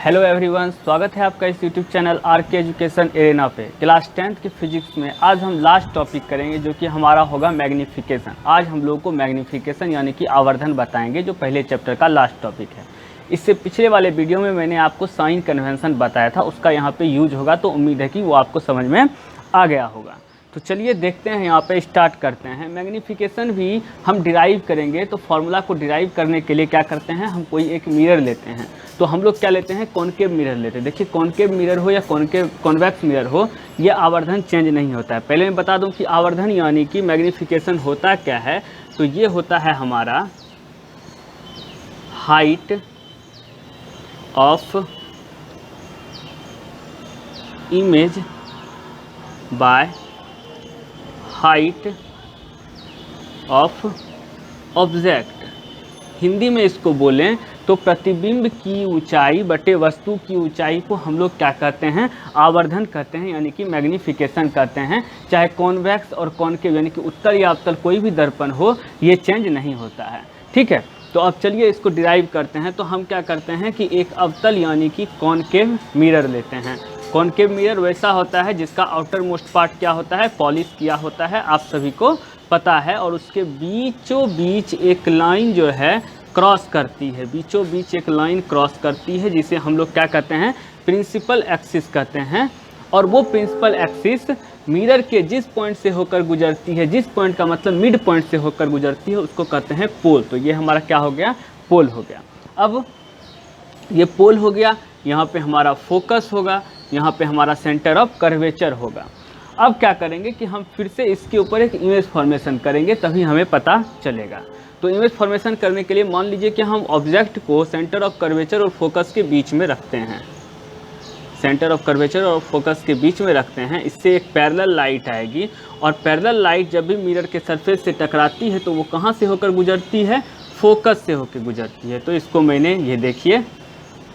Hello everyone, स्वागत है आपका इस YouTube channel RK Education Arena पे। क्लास 10th की फिजिक्स में आज हम लास्ट टॉपिक करेंगे जो कि हमारा होगा मैग्नीफिकेशन। आज हम लोगों को मैग्नीफिकेशन यानी कि आवर्धन बताएंगे जो पहले चैप्टर का लास्ट टॉपिक है। इससे पिछले वाले वीडियो में मैंने आपको साइन कन्वेंशन बताया था, उसका यहाँ पे यूज होगा, तो उम्मीद है कि वो आपको समझ में आ गया होगा। तो चलिए देखते हैं, यहाँ पे स्टार्ट करते हैं। मैग्नीफिकेशन भी हम डिराइव करेंगे, तो फार्मूला को डिराइव करने के लिए क्या करते हैं, हम कोई एक मिरर लेते हैं। तो हम लोग क्या लेते हैं, कॉनकेव मिरर लेते हैं। देखिए, कॉनकेव मिरर हो या कॉन्वेक्स मिरर हो, ये आवर्धन चेंज नहीं होता है। पहले मैं बता दूं कि आवर्धन यानी कि मैग्नीफिकेशन होता क्या है। तो ये होता है हमारा height of image by height of object. Hindi में इसको बोलें तो प्रतिबिंब की ऊंचाई बटे वस्तु की ऊंचाई को हम लोग क्या कहते हैं, आवर्धन कहते हैं, यानी कि मैग्नीफिकेशन कहते हैं। चाहे कॉन्वेक्स और कॉनकेव यानी कि उत्तल या अवतल कोई भी दर्पण हो, ये चेंज नहीं होता है। ठीक है, तो अब चलिए इसको डिराइव करते हैं। तो हम क्या करते हैं कि एक अवतल यानी कि कॉनकेव मिरर लेते हैं। कॉनकेव मिरर वैसा होता है जिसका आउटर मोस्ट पार्ट क्या होता है, पॉलिश किया होता है, आप सभी को पता है, और उसके बीचों बीच एक लाइन जो है क्रॉस करती है, बीचों बीच एक लाइन क्रॉस करती है, जिसे हम लोग क्या कहते हैं, प्रिंसिपल एक्सिस कहते हैं। और वो प्रिंसिपल एक्सिस मिरर के जिस पॉइंट से होकर गुजरती है, जिस पॉइंट का मतलब मिड पॉइंट से होकर गुजरती है, उसको कहते हैं पोल। तो ये हमारा क्या हो गया, पोल हो गया। अब ये पोल हो गया, यहाँ पे हमारा फोकस होगा, यहाँ पे हमारा सेंटर ऑफ कर्वेचर होगा। अब क्या करेंगे कि हम फिर से इसके ऊपर एक इमेज फॉर्मेशन करेंगे, तभी हमें पता चलेगा। तो इमेज फॉर्मेशन करने के लिए मान लीजिए कि हम ऑब्जेक्ट को सेंटर ऑफ कर्वेचर और फोकस के बीच में रखते हैं। सेंटर ऑफ कर्वेचर और फोकस के बीच में रखते हैं। इससे एक पैरेलल लाइट आएगी, और पैरेलल लाइट जब भी मिरर के सरफेस से टकराती है तो वो कहाँ से होकर गुजरती है, फोकस से होकर गुजरती है। तो इसको मैंने, ये देखिए,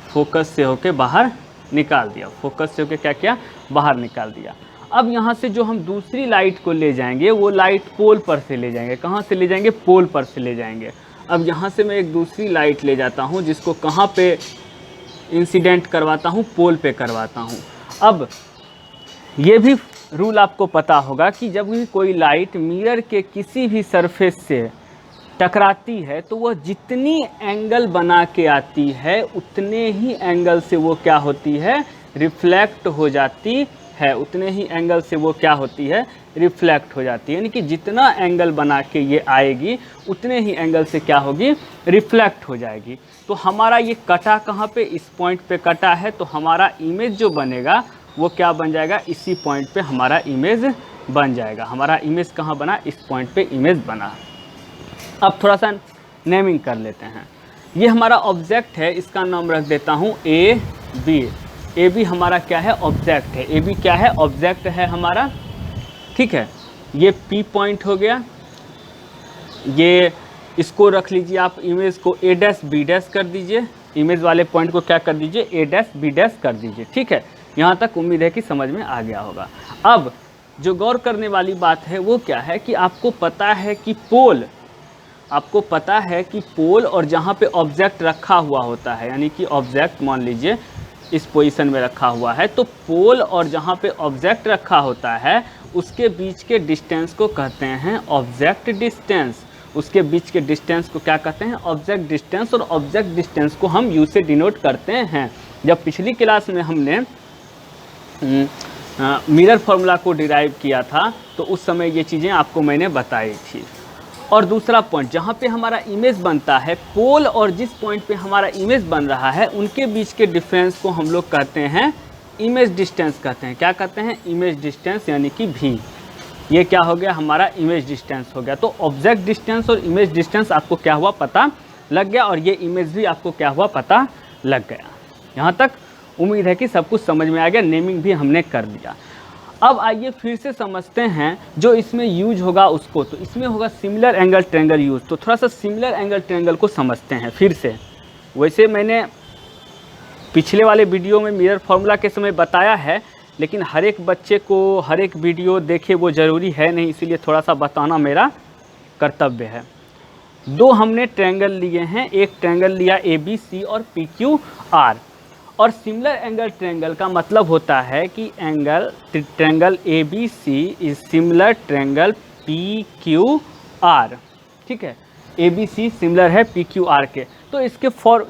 फोकस से होकर बाहर निकाल दिया, फोकस से होकर क्या किया, बाहर निकाल दिया। अब यहाँ से जो हम दूसरी लाइट को ले जाएंगे, वो लाइट पोल पर से ले जाएंगे। कहाँ से ले जाएंगे, पोल पर से ले जाएंगे। अब यहाँ से मैं एक दूसरी लाइट ले जाता हूँ, जिसको कहाँ पे इंसिडेंट करवाता हूँ, पोल पे करवाता हूँ। अब ये भी रूल आपको पता होगा कि जब भी कोई लाइट मिरर के किसी भी सरफेस से टकराती है, तो वह जितनी एंगल बना के आती है, उतने ही एंगल से वो क्या होती है, रिफ्लेक्ट हो जाती है। उतने ही एंगल से वो क्या होती है, रिफ्लेक्ट हो जाती है। यानी कि जितना एंगल बना के ये आएगी, उतने ही एंगल से क्या होगी, रिफ्लेक्ट हो जाएगी। तो हमारा ये कटा कहाँ पे, इस पॉइंट पे कटा है, तो हमारा इमेज जो बनेगा वो क्या बन जाएगा, इसी पॉइंट पे हमारा इमेज बन जाएगा। हमारा इमेज कहाँ बना, इस पॉइंट पे इमेज बना। अब थोड़ा सा नेमिंग कर लेते हैं। ये हमारा ऑब्जेक्ट है, इसका नाम रख देता हूँ ए बी। ए बी हमारा क्या है, ऑब्जेक्ट है। ए बी क्या है, ऑब्जेक्ट है हमारा। ठीक है, ये पी पॉइंट हो गया। ये इसको रख लीजिए आप, इमेज को ए डैश बी डैश कर दीजिए। इमेज वाले पॉइंट को क्या कर दीजिए, ए डैश बी डैश कर दीजिए। ठीक है, यहाँ तक उम्मीद है कि समझ में आ गया होगा। अब जो गौर करने वाली बात है वो क्या है कि आपको पता है कि पोल, आपको पता है कि पोल और जहाँ पे ऑब्जेक्ट रखा हुआ होता है, यानी कि ऑब्जेक्ट मान लीजिए इस पोजीशन में रखा हुआ है, तो पोल और जहाँ पे ऑब्जेक्ट रखा होता है उसके बीच के डिस्टेंस को कहते हैं ऑब्जेक्ट डिस्टेंस। उसके बीच के डिस्टेंस को क्या कहते हैं, ऑब्जेक्ट डिस्टेंस। और ऑब्जेक्ट डिस्टेंस को हम यू से डिनोट करते हैं। जब पिछली क्लास में हमने मिरर फार्मूला को डिराइव किया था, तो उस समय ये चीज़ें आपको मैंने बताई थी। और दूसरा पॉइंट, जहाँ पे हमारा इमेज बनता है, पोल और जिस पॉइंट पे हमारा इमेज बन रहा है, उनके बीच के डिफरेंस को हम लोग कहते हैं इमेज डिस्टेंस कहते हैं। क्या कहते हैं, इमेज डिस्टेंस, यानी कि भी। ये क्या हो गया, हमारा इमेज डिस्टेंस हो गया। तो ऑब्जेक्ट डिस्टेंस और इमेज डिस्टेंस आपको क्या हुआ, पता लग गया, और ये इमेज भी आपको क्या हुआ, पता लग गया। यहाँ तक उम्मीद है कि सब कुछ समझ में आ गया। नेमिंग भी हमने कर दिया। अब आइए फिर से समझते हैं जो इसमें यूज होगा उसको। तो इसमें होगा सिमिलर एंगल ट्रायंगल यूज। तो थोड़ा सा सिमिलर एंगल ट्रायंगल को समझते हैं फिर से। वैसे मैंने पिछले वाले वीडियो में मिरर फार्मूला के समय बताया है, लेकिन हर एक बच्चे को हर एक वीडियो देखे वो ज़रूरी है नहीं, इसीलिए थोड़ा सा बताना मेरा कर्तव्य है। दो हमने ट्रायंगल लिए हैं, एक ट्रायंगल लिया ABC और PQR, और सिमिलर एंगल ट्रायंगल का मतलब होता है कि triangle ABC is similar triangle PQR, ठीक है। ABC सिमिलर है PQR के। तो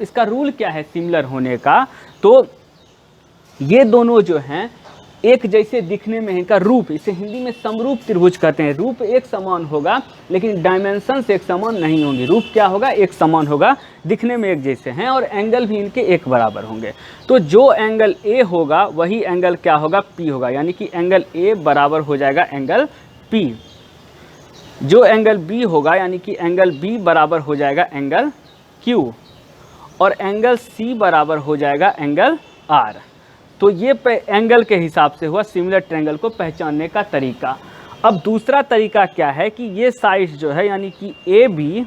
इसका रूल क्या है सिमिलर होने का? तो ये दोनों जो हैं एक जैसे दिखने में, इनका रूप, इसे हिंदी में समरूप त्रिभुज कहते हैं। रूप एक समान होगा लेकिन डायमेंशंस एक समान नहीं होंगी। रूप क्या होगा? एक समान होगा, दिखने में एक जैसे हैं, और एंगल भी इनके एक बराबर होंगे। तो जो एंगल A होगा वही एंगल क्या होगा? P होगा, यानी कि एंगल A बराबर हो जाएगा एंगल P। जो एंगल B होगा यानी कि एंगल B बराबर हो जाएगा एंगल Q, और एंगल C बराबर हो जाएगा एंगल R। तो ये एंगल के हिसाब से हुआ सिमिलर ट्रायंगल को पहचानने का तरीका। अब दूसरा तरीका क्या है कि ये साइड जो है यानी कि AB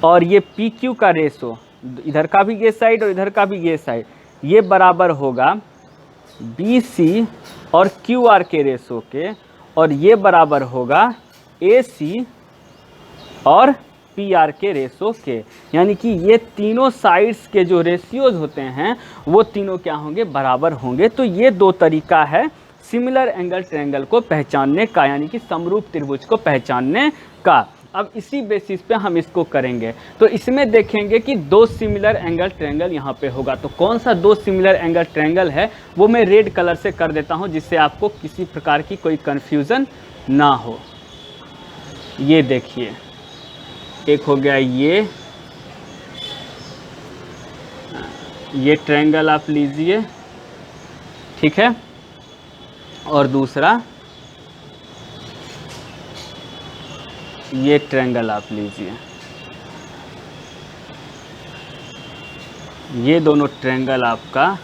और ये PQ का रेशो, इधर का भी ये साइड और इधर का भी ये साइड, ये बराबर होगा BC और QR के रेशो के, और ये बराबर होगा AC और PR के रेशो के। यानी कि ये तीनों साइड्स के जो रेशियोज होते हैं वो तीनों क्या होंगे? बराबर होंगे। तो ये दो तरीका है सिमिलर एंगल ट्रायंगल को पहचानने का, यानी कि समरूप त्रिभुज को पहचानने का। अब इसी बेसिस पे हम इसको करेंगे। तो इसमें देखेंगे कि दो सिमिलर एंगल ट्रायंगल यहाँ पे होगा। तो कौन सा दो सिमिलर एंगल ट्रायंगल है वो मैं रेड कलर से कर देता हूँ, जिससे आपको किसी प्रकार की कोई कन्फ्यूज़न ना हो। ये देखिए, एक हो गया ये ट्रायंगल आप लीजिए, ठीक है, और दूसरा ये ट्रायंगल आप लीजिए। ये दोनों ट्रायंगल आपका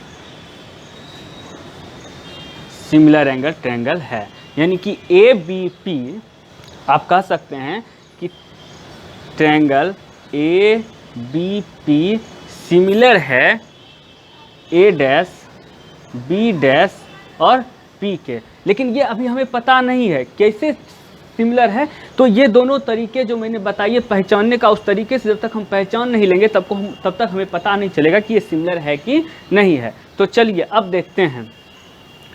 सिमिलर एंगल ट्रायंगल है। यानी कि ABP आप कह सकते हैं कि ट्रायंगल ABP सिमिलर है A डैश, B डैश और P के। लेकिन ये अभी हमें पता नहीं है कैसे सिमिलर है। तो ये दोनों तरीके जो मैंने बताइए पहचानने का, उस तरीके से जब तक हम पहचान नहीं लेंगे तब तक हमें पता नहीं चलेगा कि ये सिमिलर है कि नहीं है। तो चलिए अब देखते हैं,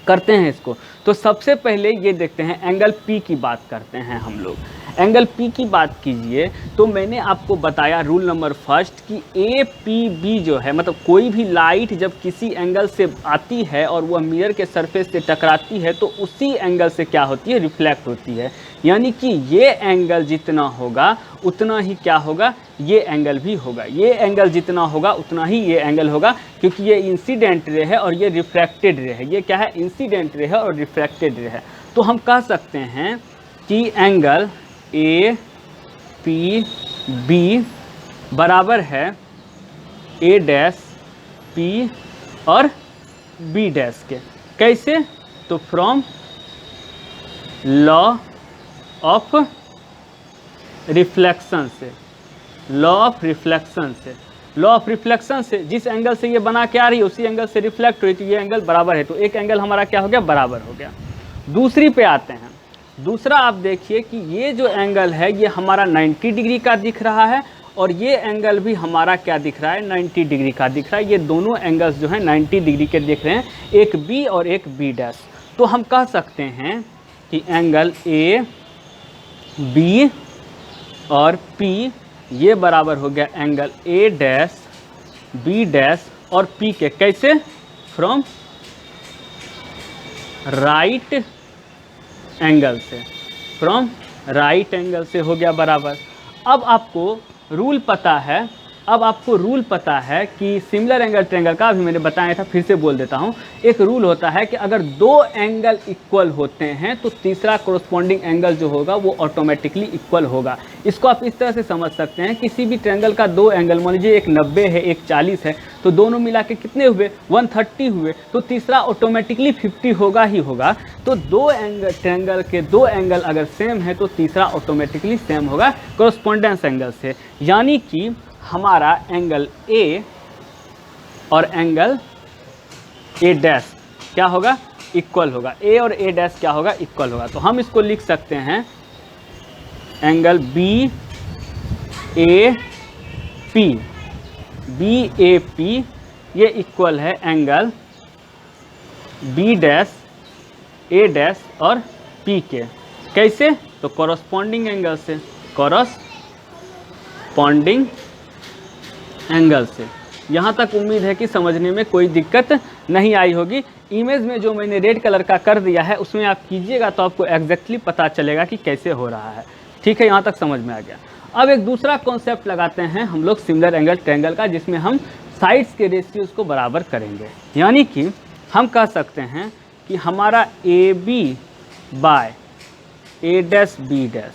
करते हैं इसको। तो सबसे पहले ये देखते हैं एंगल P की बात करते हैं हम लोग। एंगल P की बात कीजिए तो मैंने आपको बताया रूल नंबर फर्स्ट कि APB जो है, मतलब कोई भी लाइट जब किसी एंगल से आती है और वह मिरर के सरफेस से टकराती है तो उसी एंगल से क्या होती है? रिफ्लेक्ट होती है। यानी कि ये एंगल जितना होगा उतना ही क्या होगा? ये एंगल भी होगा। ये एंगल जितना होगा उतना ही ये एंगल होगा, क्योंकि ये इंसिडेंट रे है और ये रिफ्रैक्टेड रे है। ये क्या है? इंसिडेंट रे है और रिफ्रैक्टेड रे है। तो हम कह सकते हैं कि एंगल APB बराबर है A डैश P और B डैश के। कैसे? तो फ्रॉम लॉ ऑफ रिफ्लेक्शन से, लॉ ऑफ रिफ्लेक्शन से, लॉ ऑफ रिफ्लेक्शन से जिस एंगल से ये बना के आ रही है उसी एंगल से रिफ्लेक्ट हुई, तो ये एंगल बराबर है। तो एक एंगल हमारा क्या हो गया? बराबर हो गया। दूसरी पे आते हैं। दूसरा आप देखिए कि ये जो एंगल है ये हमारा 90 डिग्री का दिख रहा है, और ये एंगल भी हमारा क्या दिख रहा है? 90 डिग्री का दिख रहा है। ये दोनों एंगल्स जो हैं 90 डिग्री के दिख रहे हैं, एक B और एक B डैश। तो हम कह सकते हैं कि एंगल AB और P ये बराबर हो गया angle A dash B dash और P के। कैसे? फ्रॉम राइट एंगल से, फ्रॉम राइट एंगल से हो गया बराबर। अब आपको रूल पता है, अब आपको रूल पता है कि सिमिलर एंगल ट्रायंगल का अभी मैंने बताया था, फिर से बोल देता हूँ। एक रूल होता है कि अगर दो एंगल इक्वल होते हैं तो तीसरा कोरस्पॉन्डिंग एंगल जो होगा वो ऑटोमेटिकली इक्वल होगा। इसको आप इस तरह से समझ सकते हैं, किसी भी ट्रायंगल का दो एंगल, मान लीजिए एक 90 है एक 40 है, तो दोनों मिला के कितने हुए? 130 हुए। तो तीसरा ऑटोमेटिकली 50 होगा ही होगा। तो दो एंगल, ट्रायंगल के दो एंगल अगर सेम है तो तीसरा ऑटोमेटिकली सेम होगा कोरस्पॉन्डेंस एंगल से। यानी कि हमारा एंगल A और एंगल A डैश क्या होगा? इक्वल होगा। A और A डैश क्या होगा? इक्वल होगा। तो हम इसको लिख सकते हैं एंगल BAP, BAP ये इक्वल है एंगल बी डैश, ए डैश और पी के। कैसे? तो कॉरस्पॉन्डिंग एंगल से, कॉरस्पॉन्डिंग एंगल से। यहाँ तक उम्मीद है कि समझने में कोई दिक्कत नहीं आई होगी। इमेज में जो मैंने रेड कलर का कर दिया है उसमें आप कीजिएगा तो आपको एग्जैक्टली पता चलेगा कि कैसे हो रहा है। ठीक है, यहाँ तक समझ में आ गया। अब एक दूसरा कॉन्सेप्ट लगाते हैं हम लोग सिमिलर एंगल ट्रायंगल का, जिसमें हम साइड्स के रेशियोज को बराबर करेंगे। यानी कि हम कह सकते हैं कि हमारा A B by A dash B dash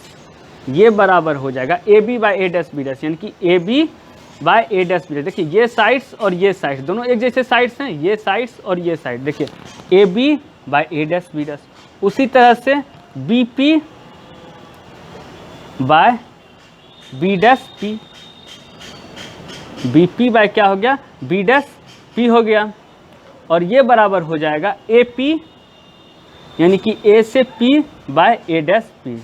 ये बराबर हो जाएगा A B by A dash B dash, यानी कि A B by A dash B dash. देखिए ये साइड्स और ये साइड्स दोनों एक जैसे साइड्स हैं, ये साइड्स और ये साइड। देखिए A B by A dash B dash. उसी तरह से B P by B dash P, B P by क्या हो गया, बी डैश पी हो गया। और ये बराबर हो जाएगा ए पी, यानी कि ए से P bye A dash P,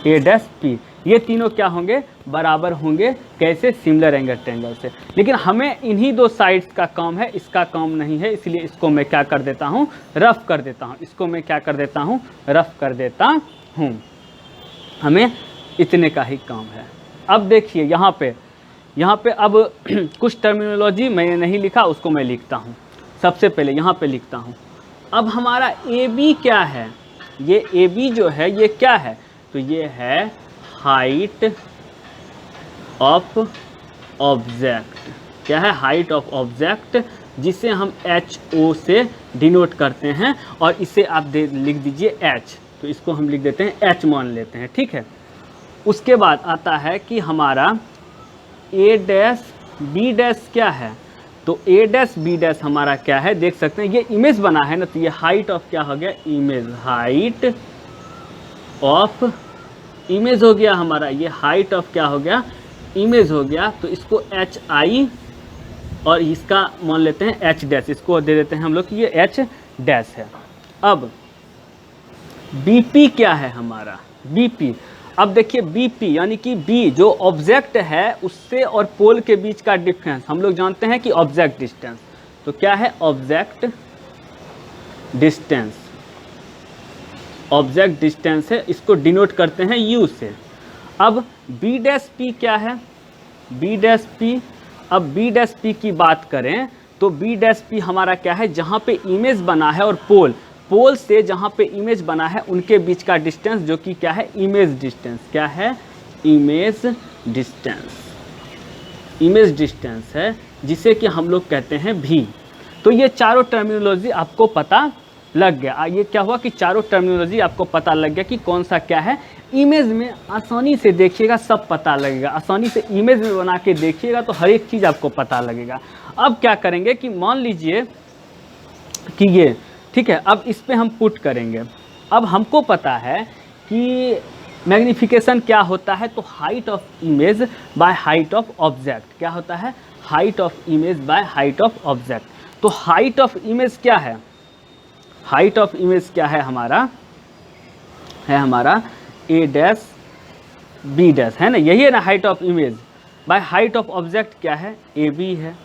A dash P. ये तीनों क्या होंगे, बराबर होंगे। कैसे? सिमिलर एंगल ट्रायंगल से। लेकिन हमें इन्हीं दो साइड्स का काम है, इसका काम नहीं है, इसलिए इसको मैं क्या कर देता हूँ, रफ कर देता हूँ। इसको मैं क्या कर देता हूँ, रफ कर देता हूँ। हमें इतने का ही काम है। अब देखिए यहाँ पे अब कुछ टर्मिनोलॉजी मैंने नहीं लिखा, उसको मैं लिखता हूँ। सबसे पहले यहाँ पे लिखता हूँ। अब हमारा ए बी क्या है, ये ए बी जो है ये क्या है, तो ये है हाइट ऑफ ऑब्जेक्ट। क्या है? हाइट ऑफ ऑब्जेक्ट, जिसे हम एच ओ से डिनोट करते हैं। और इसे आप लिख दीजिए एच, तो इसको हम लिख देते हैं एच मान लेते हैं। ठीक है। उसके बाद आता है कि हमारा ए डैश बी डैश क्या है, तो ए डैश बी डैश हमारा क्या है, देख सकते हैं ये इमेज बना है ना, तो ये हाइट ऑफ क्या हो गया, इमेज। हाइट ऑफ इमेज हो गया हमारा, ये हाइट ऑफ क्या हो गया, इमेज हो गया। तो इसको एच आई और इसका मान लेते हैं एच डैश, इसको दे देते हैं हम लोग कि ये एच डैश है। अब बी पी क्या है हमारा, बी पी। अब देखिए बी पी यानी कि बी जो ऑब्जेक्ट है उससे और पोल के बीच का डिफरेंस हम लोग जानते हैं कि ऑब्जेक्ट डिस्टेंस। तो क्या है, ऑब्जेक्ट डिस्टेंस। ऑब्जेक्ट डिस्टेंस है, इसको डिनोट करते हैं यू से। अब बी डैश पी क्या है, बी डैश पी। अब बी डैश पी की बात करें तो बी डैश पी हमारा क्या है, जहाँ पे इमेज बना है और पोल से जहाँ पे इमेज बना है उनके बीच का डिस्टेंस, जो कि क्या है, इमेज डिस्टेंस। क्या है, इमेज डिस्टेंस। इमेज डिस्टेंस है जिसे कि हम लोग कहते हैं भी। तो ये चारों टर्मिनोलॉजी आपको पता लग गया। ये क्या हुआ कि चारों टर्मिनोलॉजी आपको पता लग गया कि कौन सा क्या है। इमेज में आसानी से देखिएगा, सब पता लगेगा। आसानी से इमेज में बना के देखिएगा तो हर एक चीज़ आपको पता लगेगा। अब क्या करेंगे कि मान लीजिए कि ये ठीक है, अब इस पे हम पुट करेंगे। अब हमको पता है कि मैग्नीफिकेशन क्या होता है, तो height of image by height of object. क्या होता है, height of image by height of object. तो हाइट ऑफ इमेज क्या है, हाइट ऑफ इमेज क्या है हमारा, ए डैश बी डैश, है ना, यही है ना height of image. By height of object क्या है, ए बी है।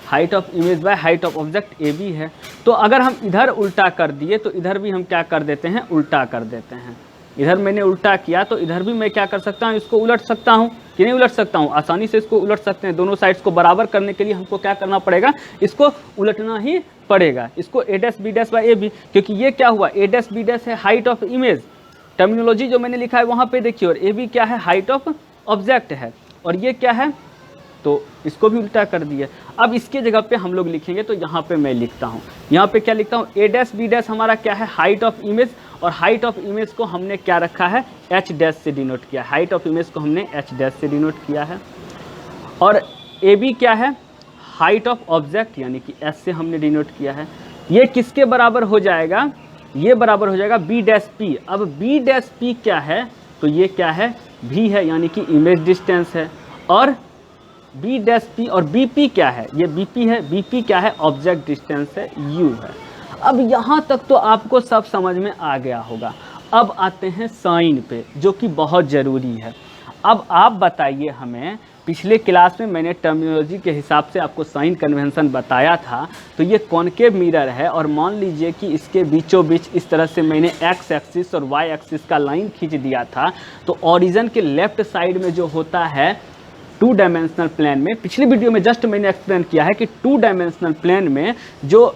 Height of image by height of object A B है। तो अगर हम इधर उल्टा कर दिए तो इधर भी हम क्या कर देते हैं, उल्टा कर देते हैं। इधर मैंने उल्टा किया तो इधर भी मैं क्या कर सकता हूँ, इसको उलट सकता हूँ कि नहीं उलट सकता हूँ, आसानी से इसको उलट सकते हैं। दोनों साइड्स को बराबर करने के लिए हमको क्या करना पड़ेगा, इसको उलटना ही पड़ेगा। इसको A dash B dash by A B, क्योंकि ये क्या हुआ, ए डैश बी डैश है हाइट ऑफ इमेज, टर्मिनोलॉजी जो मैंने लिखा है वहाँ पे देखिए, और ए बी क्या है, हाइट ऑफ ऑब्जेक्ट है। और ये क्या है, तो इसको भी उल्टा कर दिया। अब इसके जगह पे हम लोग लिखेंगे, तो यहाँ पे मैं लिखता हूँ, यहाँ पे क्या लिखता हूँ, ए डैश बी डैश हमारा क्या है, हाइट ऑफ इमेज। और हाइट ऑफ इमेज को हमने क्या रखा है, एच डैश से डिनोट किया। हाइट ऑफ इमेज को हमने एच डैश से डिनोट किया है। और ए बी क्या है, हाइट ऑफ ऑब्जेक्ट, यानी कि एस से हमने डिनोट किया है। ये किसके बराबर हो जाएगा, ये बराबर हो जाएगा बी डैश पी। अब बी डैश पी क्या है, तो ये क्या है, भी है, यानी कि इमेज डिस्टेंस है। और बी डैश पी और बी पी क्या है, ये बी पी है, बी पी क्या है, ऑब्जेक्ट डिस्टेंस है, यू है। अब यहाँ तक तो आपको सब समझ में आ गया होगा। अब आते हैं साइन पे, जो कि बहुत ज़रूरी है। अब आप बताइए हमें पिछले क्लास में मैंने टर्मिनोलॉजी के हिसाब से आपको साइन कन्वेंशन बताया था। तो ये कॉनकेव मिरर है और मान लीजिए कि इसके बीचों बीच इस तरह से मैंने एक्स एक्सिस और वाई एक्सिस का लाइन खींच दिया था। तो ओरिजिन के लेफ्ट साइड में जो होता है 2 डायमेंशनल प्लेन में, पिछली वीडियो में जस्ट मैंने एक्सप्लेन किया है कि 2 डायमेंशनल प्लेन में जो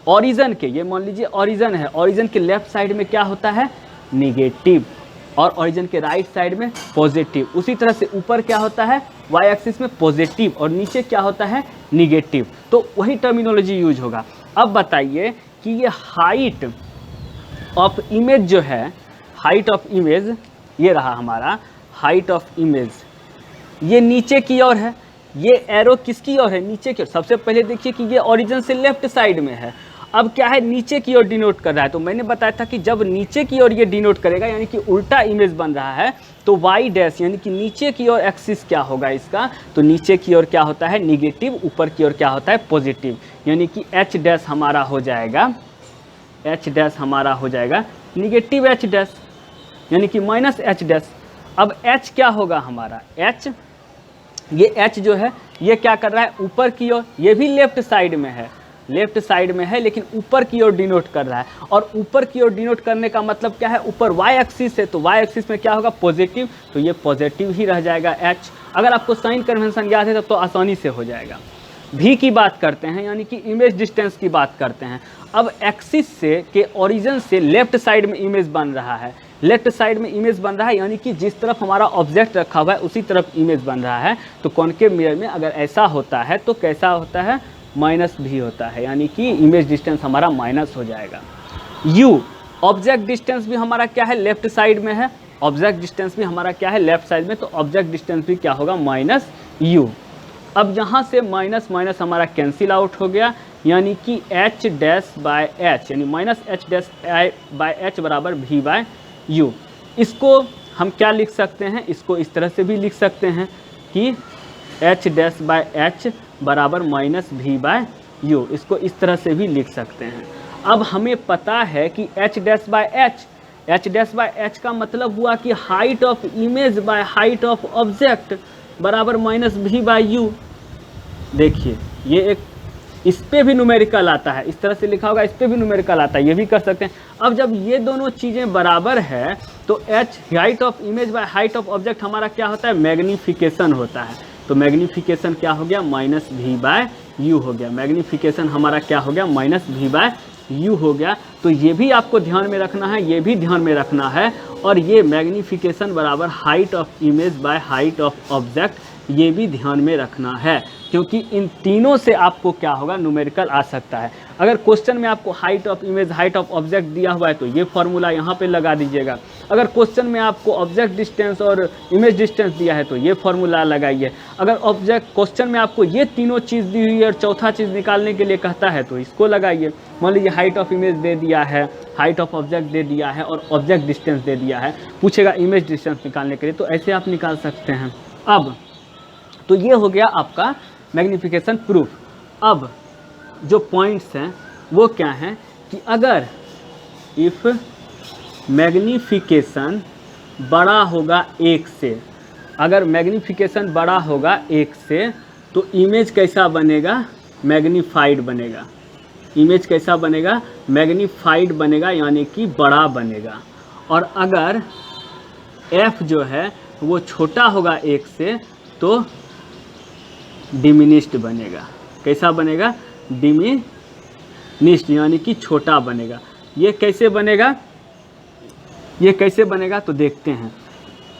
ओरिजिन के, ये मान लीजिए ओरिजिन है, ओरिजिन के लेफ्ट साइड में क्या होता है निगेटिव और ओरिजिन के राइट साइड में पॉजिटिव। उसी तरह से ऊपर क्या होता है वाई एक्सिस में पॉजिटिव और नीचे क्या होता है निगेटिव। तो वही टर्मिनोलॉजी यूज होगा। अब बताइए कि ये हाइट ऑफ इमेज जो है, हाइट ऑफ इमेज ये रहा हमारा हाइट ऑफ इमेज, ये नीचे की ओर है, ये एरो किसकी ओर है नीचे की ओर। सबसे पहले देखिए कि ये ओरिजिन से लेफ्ट साइड में है, अब क्या है नीचे की ओर डिनोट कर रहा है। तो मैंने बताया था कि जब नीचे की ओर ये डिनोट करेगा यानी कि उल्टा इमेज बन रहा है तो वाई डैश यानी कि नीचे की ओर एक्सिस क्या होगा इसका, तो नीचे की ओर क्या होता है निगेटिव, ऊपर की ओर क्या होता है पॉजिटिव, यानी कि एच डैश हमारा हो जाएगा, एच डैश हमारा हो जाएगा निगेटिव एच डैश यानी कि माइनस एच डैश। अब एच क्या होगा हमारा एच, ये एच जो है ये क्या कर रहा है ऊपर की ओर, ये भी लेफ्ट साइड में है, लेफ्ट साइड में है लेकिन ऊपर की ओर डिनोट कर रहा है। और ऊपर की ओर डिनोट करने का मतलब क्या है, ऊपर वाई एक्सिस है तो वाई एक्सिस में क्या होगा पॉजिटिव, तो ये पॉजिटिव ही रह जाएगा एच। अगर आपको साइन कन्वेंशन याद है तब तो आसानी से हो जाएगा। भी की बात करते हैं यानी कि इमेज डिस्टेंस की बात करते हैं। अब एक्सिस से के ओरिजिन से लेफ्ट साइड में इमेज बन रहा है, लेफ्ट साइड में इमेज बन रहा है यानी कि जिस तरफ हमारा ऑब्जेक्ट रखा हुआ है उसी तरफ इमेज बन रहा है। तो कॉनकेव मिरर में अगर ऐसा होता है तो कैसा होता है माइनस भी होता है, यानी कि इमेज डिस्टेंस हमारा माइनस हो जाएगा। यू ऑब्जेक्ट डिस्टेंस भी हमारा क्या है लेफ्ट साइड में है, ऑब्जेक्ट डिस्टेंस भी हमारा क्या है लेफ्ट साइड में, तो ऑब्जेक्ट डिस्टेंस भी क्या होगा माइनस यू। अब यहाँ से माइनस माइनस हमारा कैंसिल आउट हो गया यानी कि एच डैश बाय एच यानी minus H dash by H बराबर वी बाय यू। इसको हम क्या लिख सकते हैं, इसको इस तरह से भी लिख सकते हैं कि एच डैश बाय एच बराबर माइनस वी बाय यू, इसको इस तरह से भी लिख सकते हैं। अब हमें पता है कि H dash by H, H dash by H का मतलब हुआ कि height of image by height of object बराबर माइनस वी बाय यू। देखिए ये एक, इस पे भी न्यूमेरिकल आता है, इस तरह से लिखा होगा, इस पे भी न्यूमेरिकल आता है, ये भी कर सकते हैं। अब जब ये दोनों चीज़ें बराबर है तो H height of image by height of object हमारा क्या होता है मैग्नीफिकेशन होता है। तो मैग्नीफिकेशन क्या हो गया माइनस वी बाय यू हो गया, मैग्नीफिकेशन हमारा क्या हो गया माइनस वी बाय यू हो गया। तो ये भी आपको ध्यान में रखना है, ये भी ध्यान में रखना है। और ये मैग्नीफिकेशन बराबर height of image by height of object, ये भी ध्यान में रखना है क्योंकि इन तीनों से आपको क्या होगा न्यूमेरिकल आ सकता है। अगर क्वेश्चन में आपको height of image height of object दिया हुआ है तो ये फॉर्मूला यहाँ पे लगा दीजिएगा। अगर क्वेश्चन में आपको ऑब्जेक्ट डिस्टेंस और इमेज डिस्टेंस दिया है तो ये फॉर्मूला लगाइए। अगर ऑब्जेक्ट क्वेश्चन में आपको ये तीनों चीज़ दी हुई है और चौथा चीज़ निकालने के लिए कहता है तो इसको लगाइए। मान लीजिए हाइट ऑफ इमेज दे दिया है, हाइट ऑफ ऑब्जेक्ट दे दिया है और ऑब्जेक्ट डिस्टेंस दे दिया है, पूछेगा इमेज डिस्टेंस निकालने के लिए, तो ऐसे आप निकाल सकते हैं। अब तो ये हो गया आपका मैग्नीफिकेशन प्रूफ। अब जो पॉइंट्स हैं वो क्या हैं कि अगर इफ़ मैग्नीफिकेशन बड़ा होगा 1 से, अगर मैग्नीफिकेशन बड़ा होगा 1 से तो इमेज कैसा बनेगा मैग्नीफाइड बनेगा, इमेज कैसा बनेगा मैग्नीफाइड बनेगा यानी कि बड़ा बनेगा। और अगर f जो है वो छोटा होगा 1 से तो डिमिनिश्ड बनेगा, कैसा बनेगा डिमिनिश्ड यानी कि छोटा बनेगा। ये कैसे बनेगा, ये कैसे बनेगा तो देखते हैं।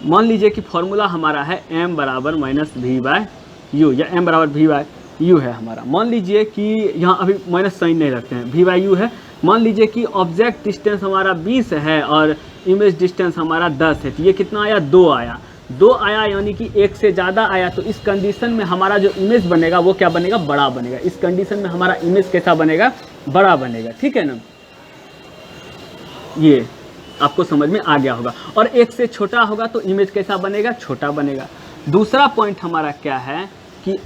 मान लीजिए कि फॉर्मूला हमारा है m बराबर माइनस वी बाय यू या m बराबर वी बाय यू है हमारा। मान लीजिए कि यहाँ अभी माइनस साइन नहीं रखते हैं, वी बाय यू है। मान लीजिए कि ऑब्जेक्ट डिस्टेंस हमारा 20 है और इमेज डिस्टेंस हमारा 10 है, तो ये कितना आया 2 आया, 2 आया यानी कि 1 से ज़्यादा आया। तो इस कंडीशन में हमारा जो इमेज बनेगा वो क्या बनेगा बड़ा बनेगा। इस कंडीशन में हमारा इमेज कैसा बनेगा बड़ा बनेगा, ठीक है ना। ये आपको समझ में आ गया होगा। और 1 से छोटा होगा तो इमेज कैसा बनेगा छोटा बनेगा। दूसरा पॉइंट हमारा क्या है कि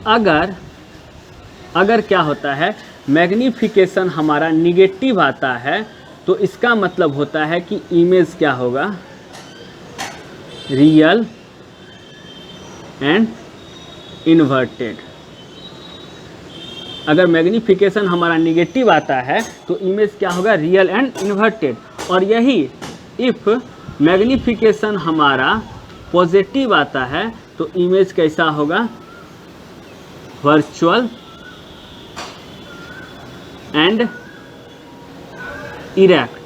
अगर क्या होता है मैग्नीफिकेशन हमारा निगेटिव आता है तो इसका मतलब होता है कि इमेज क्या होगा रियल एंड इन्वर्टेड। अगर मैग्नीफिकेशन हमारा निगेटिव आता है तो इमेज क्या होगा, रियल एंड इन्वर्टेड। और यही इफ मैग्नीफिकेशन हमारा पॉजिटिव आता है तो इमेज कैसा होगा, वर्चुअल एंड इरेक्ट।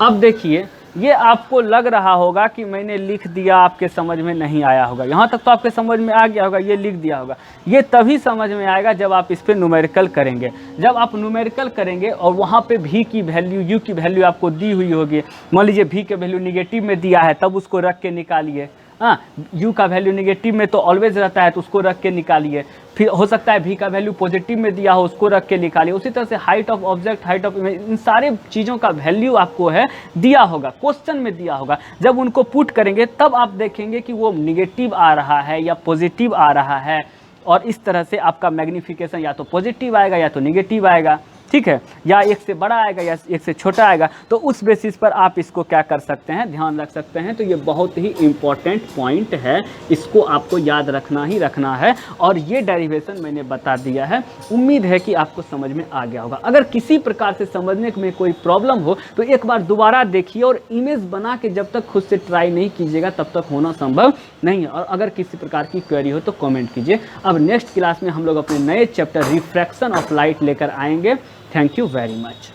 अब देखिए, ये आपको लग रहा होगा कि मैंने लिख दिया, आपके समझ में नहीं आया होगा। यहाँ तक तो आपके समझ में आ गया होगा, ये लिख दिया होगा। ये तभी समझ में आएगा जब आप इस पर न्यूमेरिकल करेंगे। जब आप न्यूमेरिकल करेंगे और वहाँ पे भी की वैल्यू, यू की वैल्यू आपको दी हुई होगी, मान लीजिए भी के वैल्यू निगेटिव में दिया है, तब उसको रख के निकालिए। हाँ, यू का वैल्यू निगेटिव में तो ऑलवेज रहता है, तो उसको रख के निकालिए। फिर हो सकता है भी का वैल्यू पॉजिटिव में दिया हो, उसको रख के निकालिए। उसी तरह से height of object, height of image, इन सारे चीज़ों का वैल्यू आपको है दिया होगा, क्वेश्चन में दिया होगा। जब उनको पुट करेंगे तब आप देखेंगे कि वो निगेटिव आ रहा है या पॉजिटिव आ रहा है, और इस तरह से आपका मैग्नीफिकेशन या तो पॉजिटिव आएगा या तो निगेटिव आएगा, ठीक है, या एक से बड़ा आएगा या एक से छोटा आएगा। तो उस बेसिस पर आप इसको क्या कर सकते हैं, ध्यान रख सकते हैं। तो ये बहुत ही इम्पॉर्टेंट पॉइंट है, इसको आपको याद रखना ही रखना है। और ये डेरिवेशन मैंने बता दिया है, उम्मीद है कि आपको समझ में आ गया होगा। अगर किसी प्रकार से समझने में कोई प्रॉब्लम हो तो एक बार दोबारा देखिए, और इमेज बना के जब तक खुद से ट्राई नहीं कीजिएगा तब तक होना संभव नहीं है। और अगर किसी प्रकार की क्वेरी हो तो कमेंट कीजिए। अब नेक्स्ट क्लास में हम लोग अपने नए चैप्टर रिफ्रैक्शन ऑफ लाइट लेकर आएंगे। Thank you very much.